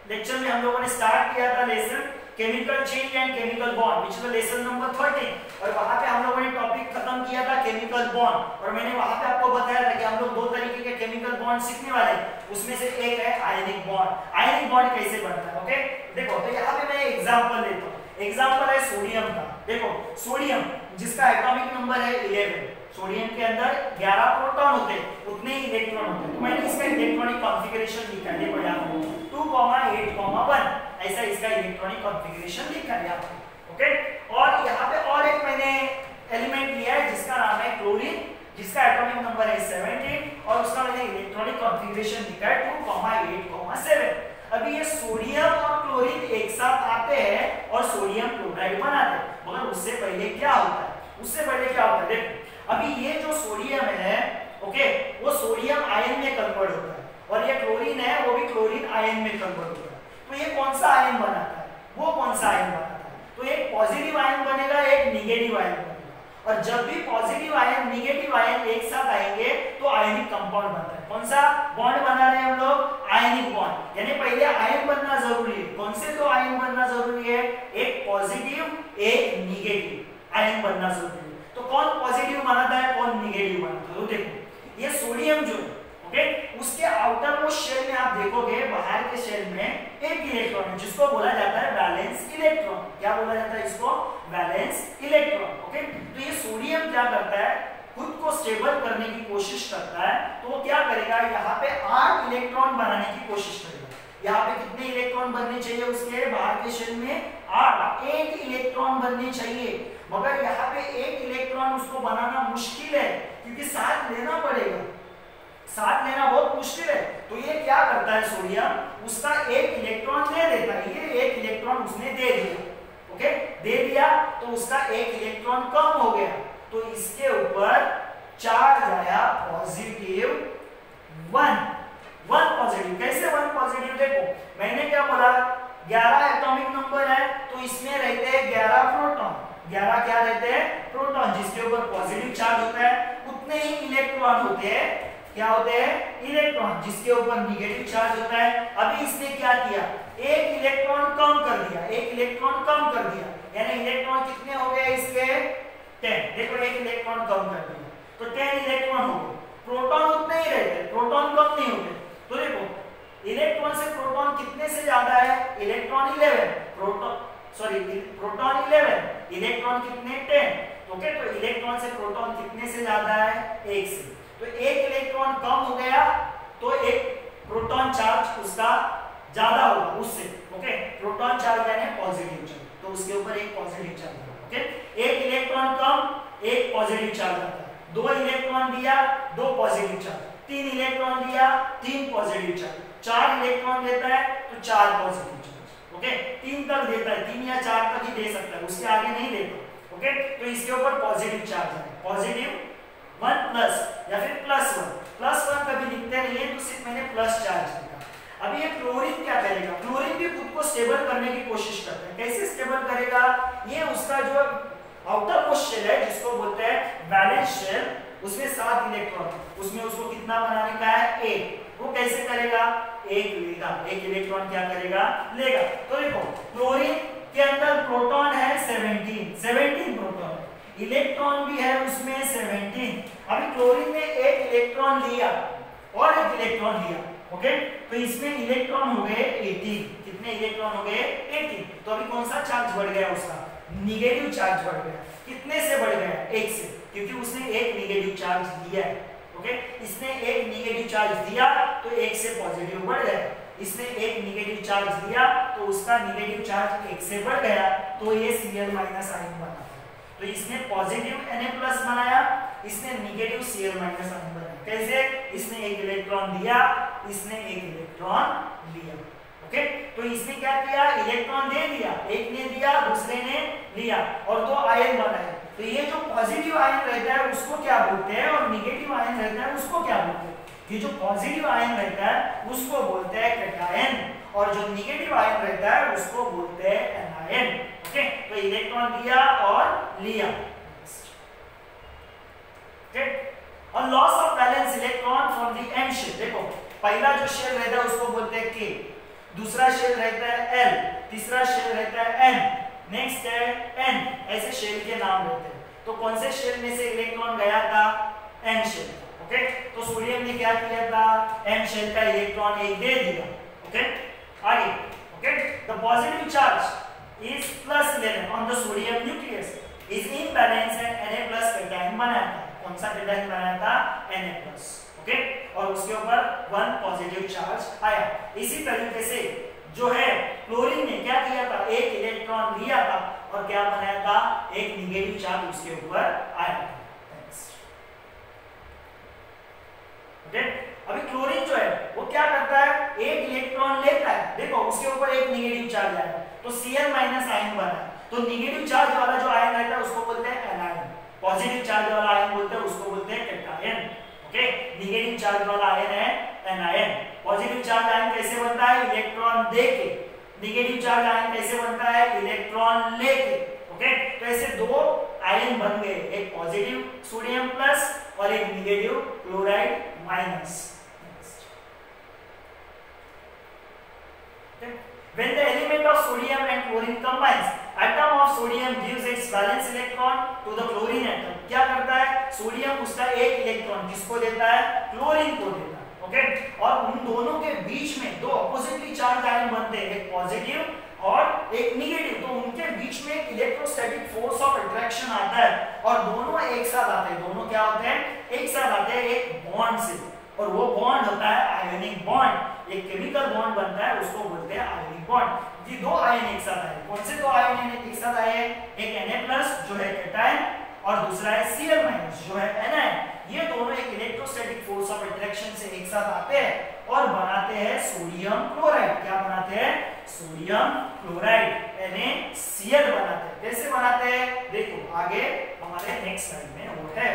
Lecture में हम लोगों ने स्टार्ट किया था lesson chemical change and chemical bond which is lesson number 13 और वहां पे हम लोगों ने टॉपिक खत्म किया था केमिकल बॉन्ड और मैंने वहां पे आपको बताया था कि हम लोग दो तरीके के केमिकल बॉन्ड सीखने वाले हैं। उसमें से एक है आयनिक बॉन्ड। आयनिक बॉन्ड कैसे बनता है ओके देखो, तो यहाँ पे मैं एग्जांपल लेता हूँ। एग्जांपल है सोडियम का। देखो सोडियम जिसका एटॉमिक नंबर है 11, सोडियम के अंदर 11 प्रोटॉन होते हैं, उतने ही इलेक्ट्रॉन होते हैं। तो मैंने इसका इलेक्ट्रॉनिक कॉन्फ़िगरेशन लिखा है, देखो यहाँ 2,8,1 ऐसा इसका इलेक्ट्रॉनिक कॉन्फ़िगरेशन लिखा है यहाँ पे ओके। और यहाँ पे और एक मैंने एलिमेंट लिया है जिसका नाम है क्लोरीन, जिसका एटॉमिक नंबर है 17 और उसका मैंने इलेक्ट्रॉनिक कॉन्फ़िगरेशन लिखा है 2,8,7। अभी ये सोडियम और क्लोरीन एक साथ आते हैं और सोडियम क्लोराइड बनाते हैं, मगर उससे पहले क्या होता है, उससे पहले क्या होता है देखो, अभी ये जो सोडियम है ओके वो सोडियम आयन में कन्वर्ट होता है और ये क्लोरीन है वो भी क्लोरीन आयन में कन्वर्ट होता है। तो ये कौन सा आयन बनाता है, वो कौन सा आयन बनाता है, तो एक पॉजिटिव आयन बनेगा, एक नेगेटिव आयन बनेगा। और जब भी पॉजिटिव आयन नेगेटिव आयन एक साथ आएंगे तो आयनिक कंपाउंड बनता है। कौन सा बॉन्ड बना रहे हैं हम लोग, आयनिक बॉन्ड। यानी पहले आयन बनना जरूरी है। कौन से दो आयन बनना जरूरी है, एक पॉजिटिव एक नेगेटिव आयन बनना जरूरी है। तो कौन पॉजिटिव बनाता है कौन नेगेटिव बनाता है, तो देखो ये सोडियम जो है ओके उसके आउटर मोस्ट शेल में आप देखोगे बाहर के शेल में एक इलेक्ट्रॉन है जिसको बोला जाता है वैलेंस इलेक्ट्रॉन। क्या बोला जाता है इसको, वैलेंस इलेक्ट्रॉन ओके। तो ये सोडियम क्या करता है, खुद को स्टेबल करने की कोशिश करता है। तो वो क्या करेगा, यहाँ पे 8 इलेक्ट्रॉन बनाने की कोशिश करेगा। यहाँ पे कितने इलेक्ट्रॉन बनने चाहिए उसके बाहर के शेल में, 8 इलेक्ट्रॉन बनने चाहिए। मगर यहाँ पे एक इलेक्ट्रॉन उसको बनाना मुश्किल है क्योंकि साथ लेना पड़ेगा, साथ लेना बहुत मुश्किल है। तो ये क्या करता है सोडियम, उसका एक इलेक्ट्रॉन दे देता है, ये एक इलेक्ट्रॉन उसने दे दिया ओके, दे दिया तो उसका एक इलेक्ट्रॉन कम हो गया। तो इसके ऊपर चार्ज आया पॉजिटिव 1 पॉजिटिव। कैसे 1 पॉजिटिव, देखो मैंने क्या बोला 11 एटॉमिक नंबर है तो इसमें रहते हैं 11 प्रोटॉन। 11 क्या रहते हैं, प्रोटॉन, जिसके ऊपर पॉजिटिव चार्ज होता है। उतने ही इलेक्ट्रॉन होते हैं, क्या होते हैं, इलेक्ट्रॉन, जिसके ऊपर नेगेटिव चार्ज होता है। अभी इसने क्या किया, एक इलेक्ट्रॉन कम कर दिया, एक इलेक्ट्रॉन कम कर दिया, यानी इलेक्ट्रॉन कितने हो गए इसके 10। देखो एक इलेक्ट्रॉन कम कर दिया तो 10 इलेक्ट्रॉन हो गए। प्रोटॉन उतने ही रहते, प्रोटॉन कम नहीं होते। तो देखो इलेक्ट्रॉन से प्रोटॉन कितने से ज्यादा है, इलेक्ट्रॉन 11, प्रोटॉन 11, इलेक्ट्रॉन कितने 10 ओके। तो इलेक्ट्रॉन से प्रोटॉन कितने से ज्यादा है, 1 से। तो एक इलेक्ट्रॉन कम हो गया तो एक प्रोटॉन चार्ज उसका ज्यादा होगा उससे ओके। प्रोटॉन चार्ज यानी पॉजिटिव चार्ज, तो उसके ऊपर एक पॉजिटिव चार्ज होगा ओके। एक इलेक्ट्रॉन कम एक पॉजिटिव चार्ज आता है, 2 इलेक्ट्रॉन दिया 2 पॉजिटिव चार्ज, 3 इलेक्ट्रॉन दिया 3 पॉजिटिव चार्ज, 4 इलेक्ट्रॉन देता है तो 4 पॉजिटिव चार्ज ओके। 3 तक देता है, 3 या 4 तक ही दे सकता है, उसके आगे नहीं देता ओके। तो इसके ऊपर पॉजिटिव चार्ज है, पॉजिटिव 1 प्लस या फिर +1 कभी लिखते नहीं है तो सिर्फ मैंने प्लस चार्ज लिखा। अभी ये क्लोरीन क्या करेगा, क्लोरीन भी खुद को स्टेबल करने की कोशिश करता है। कैसे स्टेबल करेगा, ये उसका जो आउटर मोस्ट शेल है जिसको बोलते हैं वैलेंस शेल, उसमें 7 इलेक्ट्रॉन, उसमें उसको कितना बनाने का है 1। वो कैसे करेगा, 1 लेगा, 1 इलेक्ट्रॉन क्या करेगा लेगा। तो देखो क्लोरीन के अंदर प्रोटॉन है 17 प्रोटॉन, इलेक्ट्रॉन भी है उसमें 17। अभी क्लोरीन ने एक इलेक्ट्रॉन लिया और एक इलेक्ट्रॉन लिया ओके। तो इसमें इलेक्ट्रॉन हो गए 18। कितने इलेक्ट्रॉन हो गए 18। तो अभी कौन सा चार्ज बढ़ गया उसका, नेगेटिव चार्ज बढ़ गया। कितने से बढ़ गया, 1 से, क्योंकि उसने एक नेगेटिव चार्ज दिया है ओके। इसने एक नेगेटिव चार्ज दिया तो 1 से पॉजिटिव बढ़ गया, इसने एक नेगेटिव चार्ज दिया तो उसका नेगेटिव चार्ज 1 से बढ़ गया, तो ये Cl- आयन बना। तो इसने पॉजिटिव Na+ बनाया, इसने नेगेटिव Cl- आयन बनाया। कैसे, इसने एक इलेक्ट्रॉन दिया, इसने एक इलेक्ट्रॉन लिया ओके। तो इसने क्या किया, इलेक्ट्रॉन दे दिया, एक ने दिया दूसरे ने लिया और 2 आयन बनाए। तो ये जो पॉजिटिव आयन रहता है उसको क्या बोलते हैं और नेगेटिव आयन रहता है उसको क्या बोलते हैं। ये जो पॉजिटिव आयन रहता है उसको बोलते हैं कैटायन और जो नेगेटिव आयन रहता है उसको बोलते हैं एनायन ओके। तो इलेक्ट्रॉन दिया और लिया ओके। और loss of valence electron from the M shell, देखो पहला जो शेल रहता है उसको बोलते हैं के, दूसरा शेल रहता है L, तीसरा शेल रहता है N, नेक्स्ट है N, ऐसे शेल के नाम रहते हैं। तो कौन से शेल में से इलेक्ट्रॉन गया था? N shell. ओके, तो सोडियम ने क्या किया था? N शेल का इलेक्ट्रॉन एक दे दिया। ओके, आगे। Okay, the positive charge is +11 on the sodium nucleus is in balance and Na+ cation बनाया था। कौन सा कैटायन बनाया था? Na+। ओके, और उसके ऊपर 1 पॉजिटिव चार्ज आया। इसी तरीके से जो है क्लोरीन ने क्या किया था? एक इलेक्ट्रॉन लिया था और क्या बनाया था? एक नेगेटिव चार्ज उसके ऊपर आया था। ओके, अभी क्लोरीन जो है वो क्या करता है? एक इलेक्ट्रॉन लेता है, देखो उसके ऊपर एक नेगेटिव चार्ज आया तो Cl- आयन बना। तो नेगेटिव चार्ज वाला जो आयन रहता है उसको बोलते हैं एनायन, पॉजिटिव चार्ज वाला आयन बोलते हैं उसको बोलते हैं कैटायन। ओके, नेगेटिव चार्ज वाला आयन है एनायन। पॉजिटिव चार्ज आयन कैसे बनता है? इलेक्ट्रॉन देके। नेगेटिव चार्ज आयन कैसे बनता है? इलेक्ट्रॉन लेके। ओके, तो ऐसे दो आयन बन गए, एक पॉजिटिव सोडियम प्लस और एक negative chloride minus. When the element of sodium and chlorine combines, atom of sodium gives its valence electron to the chlorine atom. क्या करता है? सोडियम उसका एक इलेक्ट्रॉन किसको देता है? क्लोरीन को देता है। ओके, और उन दोनों के बीच में दो अपोजिटली चार्ज आयन बनते हैं, एक पॉजिटिव और एक नेगेटिव। तो उनके बीच में एक इलेक्ट्रोस्टैटिक फोर्स ऑफ अट्रैक्शन आता है और दोनों एक साथ आते हैं। दोनों क्या होते हैं? एक साथ आते हैं एक बॉन्ड से, और वो बॉन्ड होता है आयोनिक बॉन्ड। एक केमिकल बॉन्ड बनता है उसको बोलते हैं आयोनिक बॉन्ड। ये दो आयन एक साथ आए। कौन से दो आयन एक साथ आए? एक Na+ जो है कैटायन और दूसरा है Cl- जो है एनायन। ये दोनों एक इलेक्ट्रोस्टैटिक फोर्स ऑफ अट्रैक्शन से एक साथ आते हैं और बनाते हैं सोडियम क्लोराइड। क्या बनाते हैं? सोडियम क्लोराइड, NaCl बनाते हैं। कैसे बनाते हैं? देखो आगे हमारे नेक्स्ट स्लाइड में वो है।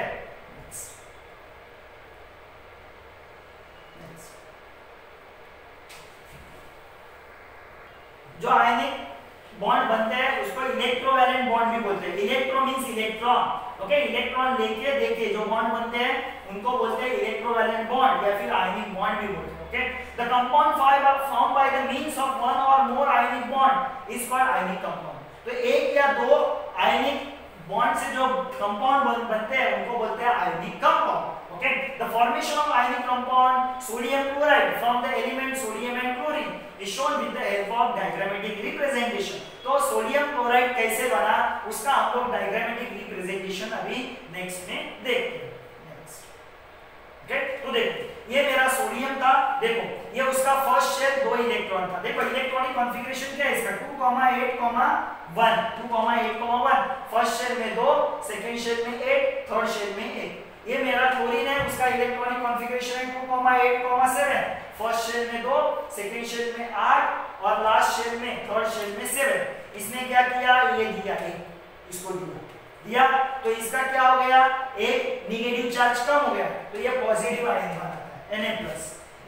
जो आयनिक बॉन्ड बनते हैं उसको इलेक्ट्रोवैलेंट बॉन्ड भी बोलते हैं। Electro means electron. Okay, electron लेके देके जो बॉन्ड बनते हैं उनको बोलते हैं इलेक्ट्रोवैलेंट बॉन्ड या फिर आयनिक बॉन्ड भी बोलते हैं। Okay, the compound formed by the means of one or more ionic bond is called ionic compound. तो एक या दो आयनिक बॉन्ड से जो कंपाउंड बनते हैं उनको बोलते हैं ionic compound. Okay, the formation of ionic compound sodium chloride from the element sodium and chlorine is shown with the help of diagrammatic representation. तो सोडियम क्लोराइड कैसे बना उसका हम लोग डायग्रामेटिक रिप्रेजेंटेशन अभी नेक्स्ट में देखते हैं। ओके, तो देखो ये मेरा सोडियम था। देखो ये उसका फर्स्ट शेल 2 इलेक्ट्रॉन था। देखो इलेक्ट्रॉनिक कॉन्फ़िगरेशन क्या है इसका? 2,8,1 2,8,1। फर्स्ट शेल में 2, सेकंड शेल में 8, थर्ड शेल में 1। ये मेरा क्लोरीन है, उसका इलेक्ट्रॉनिक कॉन्फ़िगरेशन है 2,8,7। फर्स्ट शेल में 2, सेकंड शेल में 8 और लास्ट शेल में थर्ड शेल में 7। इसने क्या किया? ये दिया, एक इसको दिया तो इसका क्या हो गया? एक नेगेटिव चार्ज कम हो गया तो ये पॉजिटिव आयन बनाता है Na+।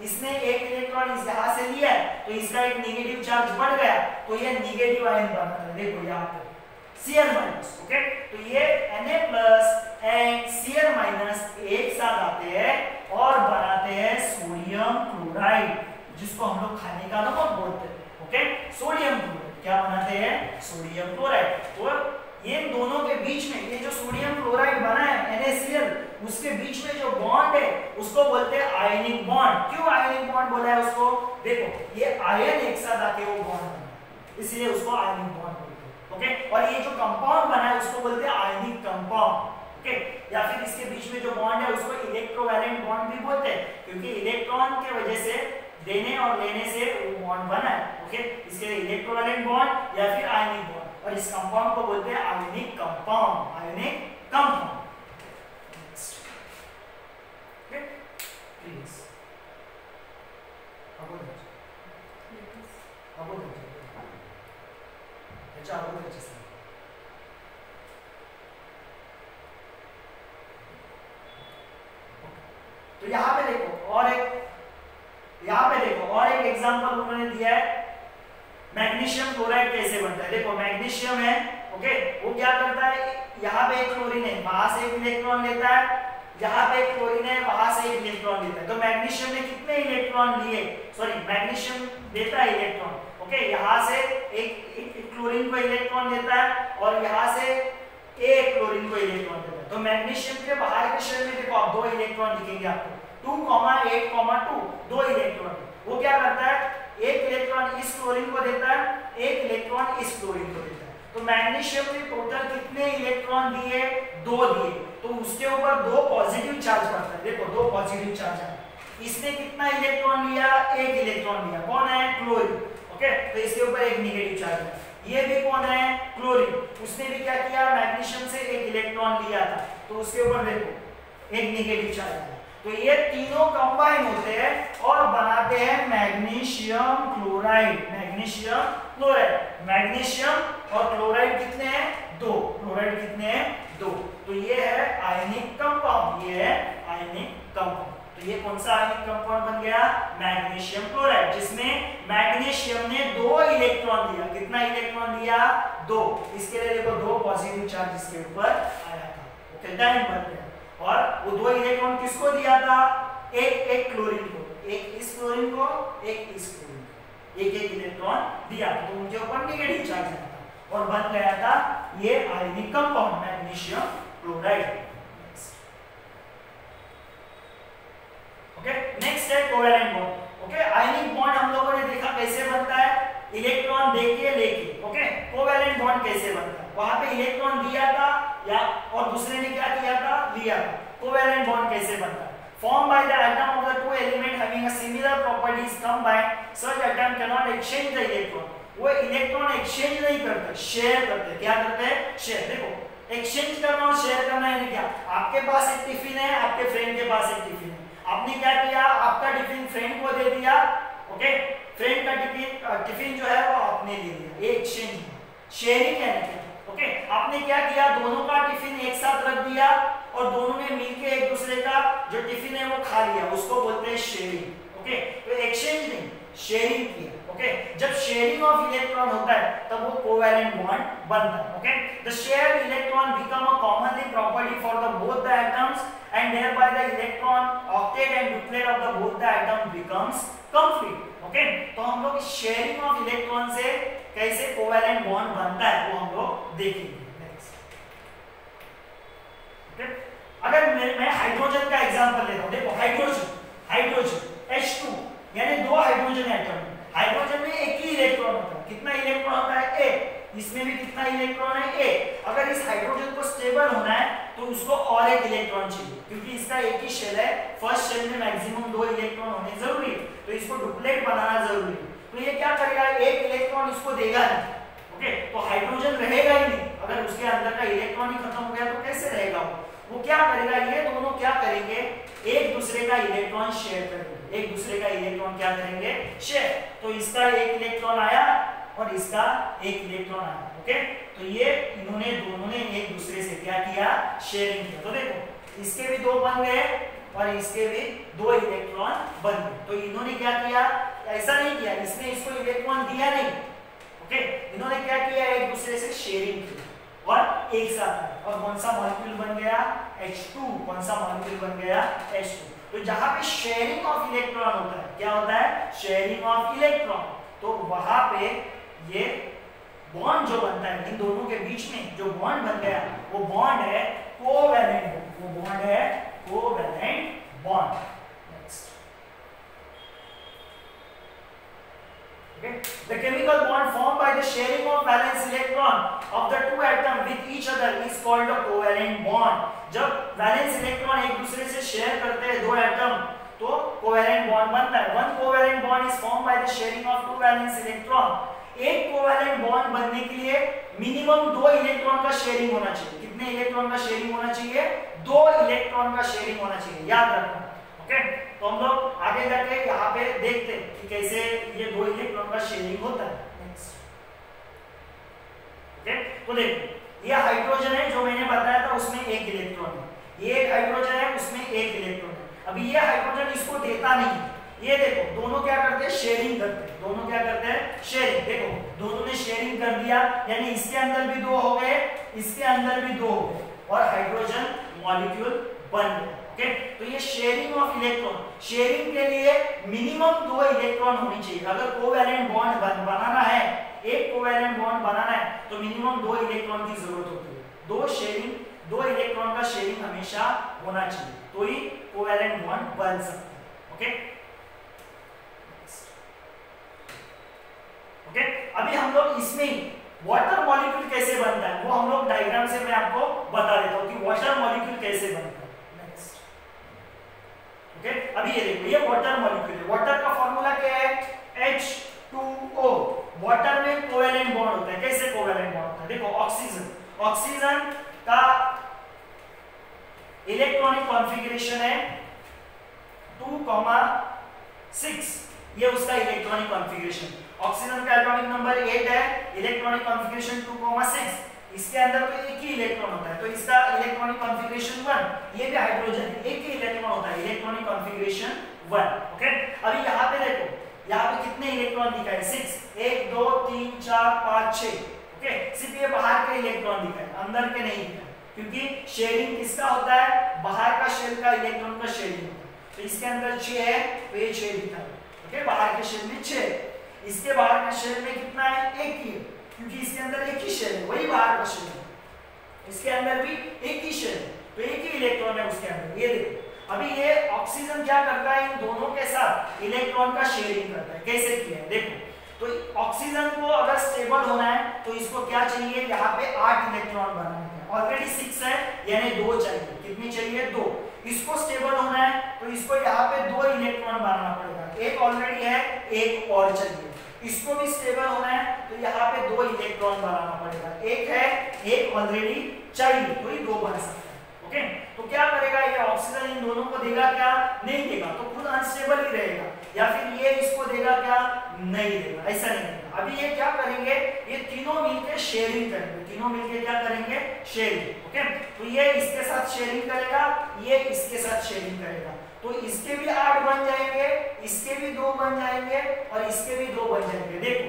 इसने एक इलेक्ट्रॉन इस यहां से लिया तो इसका एक नेगेटिव चार्ज बढ़ गया तो ये नेगेटिव आयन बनाता है। देखो यहां पे Cl-। ओके, तो ये Na+ एंड Cl- एक साथ आते हैं और बनाते हैं सोडियम क्लोराइड, जिसको हम लोग खाने का नमक बोलते हैं। ओके, सोडियम क्लोराइड क्या बनाते हैं? Sodium chloride. तो ये दोनों के बीच में ये जो सोडियम क्लोराइड बना है NaCl, उसके बीच में जो बॉन्ड है उसको बोलते हैं आयनिक बॉन्ड। क्यों आयनिक बॉन्ड बोला है उसको? देखो ये आयन एक साथ आके वो बॉन्ड बना है इसलिए उसको आयनिक बॉन्ड बोलते हैं। ओके, और ये जो कंपाउंड बना है उसको बोलते हैं आयनिक कंपाउंड। ओके, या फिर इसके बीच में जो बॉन्ड है उसको इलेक्ट्रोवैलेंट बॉन्ड भी बोलते हैं क्योंकि इलेक्ट्रॉन के वजह से देने और लेने से वो बॉन्ड बना है। ओके, इसके लिए इलेक्ट्रोवैलेंट बॉन्ड या फिर आयनिक बॉन्ड, और इस कंपाउंड को बोलते हैं ionic compound. Ionic compound. Okay, please अब बोलो अच्छा अब बोलो अच्छा। तो यहाँ पे देखो और एक एग्जांपल उन्होंने दिया है मैग्नीशियम क्लोराइड कैसे बनता है। देखो मैग्नीशियम है, ओके, वो क्या करता है? यहाँ पे एक क्लोरीन है, वहां से एक इलेक्ट्रॉन लेता है, जहां पे क्लोरीन है वहां से एक इलेक्ट्रॉन लेता है। तो मैग्नीशियम ने कितने इलेक्ट्रॉन लिए, सॉरी मैग्नीशियम देता है इलेक्ट्रॉन, ओके, यहां से एक क्लोरीन को इलेक्ट्रॉन देता है और यहां से एक क्लोरीन को इलेक्ट्रॉन देता है। तो मैग्नीशियम के बाहर के शेल में देखो आप 2 इलेक्ट्रॉन दिखेंगे आपको, 2,8,2 2 इलेक्ट्रॉन। वो क्या करता है, एक इलेक्ट्रॉन इस क्लोरीन को देता है, एक इलेक्ट्रॉन इस क्लोरीन को देता है। तो मैग्नीशियम ने टोटल कितने इलेक्ट्रॉन दिए, 2 दिए। तो उसके ऊपर 2 पॉजिटिव चार्ज पड़ता है, देखो 2 पॉजिटिव चार्ज है। इसने कितना इलेक्ट्रॉन लिया, एक इलेक्ट्रॉन लिया, कौन है, क्लोरीन, ओके, तो इसके ऊपर एक नेगेटिव चार्ज है। ये भी कौन है, क्लोरीन, उसने भी क्या किया, मैग्नीशियम से एक इलेक्ट्रॉन लिया था, तो उसके ऊपर देखो एक नेगेटिव चार्ज है। तो ये तीनों कंबाइन होते हैं और बनाते हैं magnesium chloride. Magnesium chloride, magnesium और क्लोराइड कितने हैं, 2, क्लोराइड कितने हैं, 2। तो ये है आयनिक कंपाउंड, ये है आयनिक कंपाउंड। तो ये कौन सा आयनिक कंपाउंड बन गया, मैग्नीशियम क्लोराइड, जिसमें मैग्नीशियम ने 2 इलेक्ट्रॉन दिया। कितना इलेक्ट्रॉन दिया, 2। इसके लिए देखो 2 पॉजिटिव चार्ज इसके ऊपर आया था, ओके, डायन बन गया। और वो 2 इलेक्ट्रॉन किसको दिया था, एक क्लोरीन को, एक इस क्लोरीन को, एक इस क्लोरीन को, एक इलेक्ट्रॉन दिया, तो उनके ऊपर नेगेटिव चार्ज आया था और बन गया था ये ionic compound magnesium chloride. Okay, next है covalent bond. Okay, ionic bond हम लोगों ने देखा कैसे बनता है, इलेक्ट्रॉन देके लेके। ओके, कोवेलेंट बॉन्ड कैसे बनता है, वहां पे इलेक्ट्रॉन दिया था या और दूसरे ने क्या किया था, लिया था। कोवेलेंट बॉन्ड कैसे बनता है, formed by the atom of the two element having a similar properties combined, such atom cannot exchange the electron। वो इलेक्ट्रॉन एक्सचेंज नहीं करते, शेयर करते। क्या करते हैं, शेयर। देखो एक्सचेंज करना और शेयर करना यानी क्या, आपके पास एक टिफिन है, आपके फ्रेंड के पास एक टिफिन है, आपने क्या किया, आपका टिफिन फ्रेंड को दे दिया, ओके, फ्रेंड का टिफिन जो है वो आपने ले लिया, ये एक्सचेंज, शेयरिंग है ना, ओके। आपने क्या किया, दोनों का टिफिन एक साथ रख दिया और दोनों ने मिलके एक दूसरे का जो टिफिन है वो खा लिया, उसको बोलते हैं शेयरिंग। ओके, तो एक्सचेंज नहीं, शेयरिंग किया। ओके, जब शेयरिंग ऑफ इलेक्ट्रॉन होता है तब वो कोवेलेंट बॉन्ड बनता है। Okay, the shared electron become a commonly property for the both the atoms and thereby the electron octet and duplet of the both the atom becomes complete। Okay, तो हम लोग sharing of electron से कैसे covalent bond बनता है वो हम लोग देखेंगे नेक्स्ट। ओके, अगर मैं हाइड्रोजन का एग्जांपल लेता हूं, देखो हाइड्रोजन H2 यानी 2 हाइड्रोजन एटम, हाइड्रोजन में एक ही इलेक्ट्रॉन होता है। कितना इलेक्ट्रॉन होता है, एक। इसमें भी कितना इलेक्ट्रॉन है, एक। अगर इस हाइड्रोजन को स्टेबल होना है तो उसको और एक इलेक्ट्रॉन चाहिए, क्योंकि इसका एक ही शेल है, फर्स्ट शेल में मैक्सिमम 2 इलेक्ट्रॉन होने जरूरी है, तो इसको डुप्लेट बनाना जरूरी है। तो ये क्या करेगा, एक इलेक्ट्रॉन इसको देगा नहीं। ओके, तो हाइड्रोजन रहेगा ही नहीं, अगर उसके अंदर का इलेक्ट्रॉन ही खत्म हो गया तो कैसे रहेगा वो क्या करेगा, ये दोनों क्या करेंगे, एक दूसरे का इलेक्ट्रॉन शेयर करेंगे, एक दूसरे का इलेक्ट्रॉन क्या करेंगे, शेयर। तो इसका एक इलेक्ट्रॉन आया और इसका एक इलेक्ट्रॉन आया। ओके, तो ये इन्होंने दोनों ने एक दूसरे से क्या किया, शेयरिंग किया। तो देखो इसके भी 2 बन गए और इसके भी 2 इलेक्ट्रॉन बन गए। तो इन्होंने क्या किया, ऐसा नहीं किया, इसने इसको इलेक्ट्रॉन दिया नहीं। ओके, इन्होंने क्या किया, एक दूसरे से शेयरिंग की और एक साथ आए। और कौन सा मॉलिक्यूल बन गया, H2। कौन सा मॉलिक्यूल बन गया, H2। तो जहां पे शेयरिंग ऑफ इलेक्ट्रॉन होता है, क्या होता है, शेयरिंग ऑफ इलेक्ट्रॉन, तो वहां पे ये बॉन्ड जो बनता है इन दोनों के बीच में, जो बॉन्ड बन गया वो बॉन्ड है कोवेलेंट बॉन्ड, वो बॉन्ड है covalent bond. Next, okay, the chemical bond formed by the sharing of valence electron of the two atom with each other is called a covalent bond। जब valence electron एक दूसरे से share करते हैं 2 atom तो covalent bond बनता है। One covalent bond is formed by the sharing of 2 valence electron. एक कोवेलेंट बॉन्ड बनने के लिए मिनिमम 2 इलेक्ट्रॉन का शेयरिंग होना चाहिए। कितने इलेक्ट्रॉन का शेयरिंग होना चाहिए, 2 इलेक्ट्रॉन का शेयरिंग होना चाहिए, याद रखना। ओके, तो हम लोग आगे जाके यहाँ पे देखते हैं कि कैसे ये 2 इलेक्ट्रॉन का शेयरिंग होता है। नेक्स्ट, ओके, तो देखो ये हाइड्रोजन है जो मैंने बताया था, उसमें एक इलेक्ट्रॉन है, ये एक हाइड्रोजन है उसमें एक इलेक्ट्रॉन है। अभी ये हाइड्रोजन इसको देता नहीं, ये देखो दोनों क्या करते हैं, शेयरिंग करते हैं, दोनों क्या करते हैं, शेयरिंग। देखो दोनों ने शेयरिंग कर दिया, यानी इसके अंदर भी 2 हो गए, इसके अंदर भी 2 हो गए और हाइड्रोजन मॉलिक्यूल बन गया। ओके, तो ये शेयरिंग ऑफ इलेक्ट्रॉन, शेयरिंग के लिए मिनिमम 2 इलेक्ट्रॉन होनी चाहिए। अगर कोवैलेंट बॉन्ड बनाना है, एक कोवैलेंट बॉन्ड बनाना है तो मिनिमम 2 इलेक्ट्रॉन की जरूरत होती है। 2 इलेक्ट्रॉन का शेयरिंग हमेशा होना चाहिए, तो ही कोवैलेंट बॉन्ड बन सकता है। ओके ओके, अभी हम लोग इसमें वाटर मॉलिक्यूल कैसे बनता है वो हम लोग डायग्राम से मैं आपको बता देता हूं कि वाटर मॉलिक्यूल कैसे बनता है। नेक्स्ट, ओके, अभी ये देखो, ये वाटर मॉलिक्यूल है। वाटर का फॉर्मूला क्या है? H2O। वाटर में कोवैलेंट बॉन्ड होता है। कैसे कोवैलेंट बॉन्ड होता है? देखो, ऑक्सीजन का इलेक्ट्रॉनिक कॉन्फ़िगरेशन है 2,6, ये उसका इलेक्ट्रॉनिक कॉन्फ़िगरेशन। ऑक्सीजन का एटॉमिक नंबर 8 है, इलेक्ट्रॉनिक कॉन्फ़िगरेशन 2,6। इसके अंदर तो एक ही इलेक्ट्रॉन होता है, तो इसका इलेक्ट्रॉनिक कॉन्फ़िगरेशन 1। ये भी हाइड्रोजन है, एक ही इलेक्ट्रॉन होता है, इलेक्ट्रॉनिक कॉन्फ़िगरेशन 1। ओके, अभी यहाँ पे देखो, यहाँ पे कितने इलेक्ट्रॉन दिखा है? 6, 1 2 3 4 5 6। ओके, सिर्फ ये बाहर के इलेक्ट्रॉन दिखा है, अंदर के नहीं दिखा, क्योंकि शेयरिंग किसका होता है? बाहर का शेल का इलेक्ट्रॉन का शेयरिंग होता है। तो इसके अंदर 6 है, तो ये 6 दिखा है। ओके, बाहर के शेल में 6, इसके बाहर के शेल में कितना है? 1 ही है, क्योंकि इसके अंदर एक ही शेल है, वही बाहर का शेल है। इसके अंदर भी एक ही शेल है, तो एक ही इलेक्ट्रॉन है उसके अंदर। ये देखो, अभी ये ऑक्सीजन क्या करता है? इन दोनों के साथ इलेक्ट्रॉन का शेयरिंग करता है। कैसे किया है देखो, तो ऑक्सीजन को अगर स्टेबल होना है तो इसको क्या चाहिए? यहाँ पे 8 इलेक्ट्रॉन बनाने हैं। ऑलरेडी 6 है, यानी 2 चाहिए। कितनी चाहिए? 2। इसको स्टेबल होना है तो इसको यहाँ पे 2 इलेक्ट्रॉन बनाना पड़ेगा। एक ऑलरेडी है, एक और चाहिए। इसको भी स्टेबल होना है तो यहाँ पे 2 इलेक्ट्रॉन बनाना पड़ेगा। एक है, एक ऑलरेडी चाहिए, तो ये 2 बन सकता है। ओके, तो क्या करेगा ये ऑक्सीजन? इन दोनों को देगा क्या? नहीं देगा, तो खुद अनस्टेबल ही रहेगा। या फिर ये इसको देगा क्या? नहीं देगा, ऐसा नहीं देगा। अभी ये क्या करेंगे? ये तीनों मिलकर शेयरिंग करेंगे। तीनों मिलकर क्या करेंगे? शेयरिंग। ओके, तो ये इसके साथ शेयरिंग करेगा, ये इसके साथ शेयरिंग करेगा, तो इसके भी 8 बन जाएंगे, इसके भी 2 बन जाएंगे और इसके भी 2 बन जाएंगे। देखो,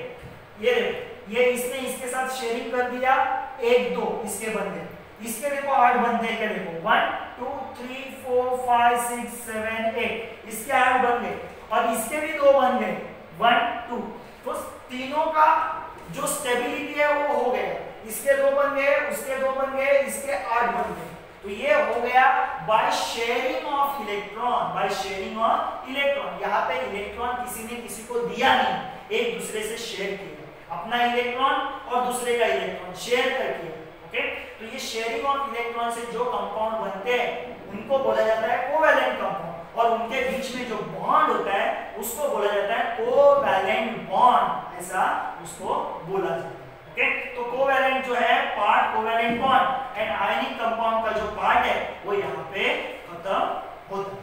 ये देखो, ये इसने इसके साथ शेयरिंग कर दिया, 1 2 इसके बन गए। इसके देखो 8 बनते हैं, क्या देखो 1 2 3 4 5 6 7 8, इसके 8 बन गए और इसके भी 2 बन गए, 1 2। तो तीनों का जो स्टेबिलिटी है वो हो गया। इसके 2 बन गए, उसके 2 बन गए, इसके 8 बन गए। तो ये हो गया by sharing of electron. By sharing of electron, यहाँ पे इलेक्ट्रॉन किसी ने किसी को दिया नहीं, एक दूसरे से शेयर किया। अपना इलेक्ट्रॉन और दूसरे का इलेक्ट्रॉन शेयर करके। ओके, तो ये शेयरिंग ऑफ इलेक्ट्रॉन से जो कंपाउंड बनते हैं उनको बोला जाता है कोवैलेंट कंपाउंड, और उनके बीच में जो बॉन्ड होता है उसको बोला जाता है कोवैलेंट बॉन्ड, ऐसा उसको बोला जाता है। ओके, तो कोवैलेंट जो है part, covalent bond and ionic compound का जो पार्ट है वो यहाँ पे खत्म होता है।